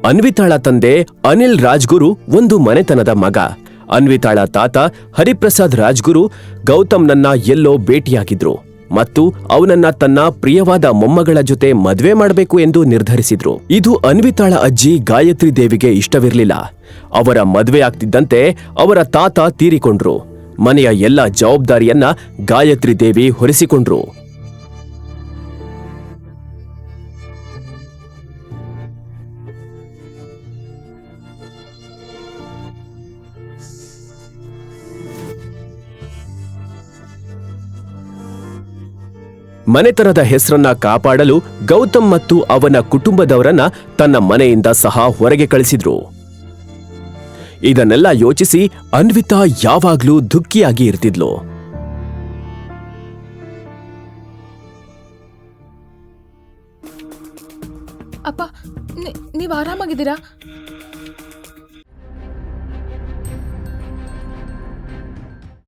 ಅನ್ವಿತಾಳ ತಂದೆ ಅನಿಲ್ ರಾಜ್ಗುರು ಒಂದು ಮನೆತನದ ಮಗ. ಅನ್ವಿತಾಳ ತಾತ ಹರಿಪ್ರಸಾದ್ ರಾಜ್ಗುರು ಗೌತಮ್ನನ್ನ ಎಲ್ಲೋ ಭೇಟಿಯಾಗಿದ್ರು ಮತ್ತು ಅವನನ್ನ ತನ್ನ ಪ್ರಿಯವಾದ ಮೊಮ್ಮಗಳ ಜೊತೆ ಮದ್ವೆ ಮಾಡಬೇಕು ಎಂದು ನಿರ್ಧರಿಸಿದ್ರು. ಇದು ಅನ್ವಿತಾಳ ಅಜ್ಜಿ ಗಾಯತ್ರಿ ದೇವಿಗೆ ಇಷ್ಟವಿರಲಿಲ್ಲ. ಅವರ ಮದ್ವೆ ಆಗ್ತಿದ್ದಂತೆ ಅವರ ತಾತ ತೀರಿಕೊಂಡ್ರು. ಮನೆಯ ಎಲ್ಲ ಜವಾಬ್ದಾರಿಯನ್ನ ಗಾಯತ್ರಿ ದೇವಿ ಹೊರಿಸಿಕೊಂಡ್ರು. ಮನೆತನದ ಹೆಸರನ್ನ ಕಾಪಾಡಲು ಗೌತಮ್ ಮತ್ತು ಅವನ ಕುಟುಂಬದವರನ್ನ ತನ್ನ ಮನೆಯಿಂದ ಸಹ ಹೊರಗೆ ಕಳಿಸಿದ್ರು. ಇದನ್ನೆಲ್ಲ ಯೋಚಿಸಿ ಅನ್ವಿತಾ ಯಾವಾಗ್ಲೂ ದುಃಖಿಯಾಗಿ ಇರ್ತಿದ್ಲು. ಅಪ್ಪ, ನೀವು ಆರಾಮಾಗಿದ್ದೀರಾ?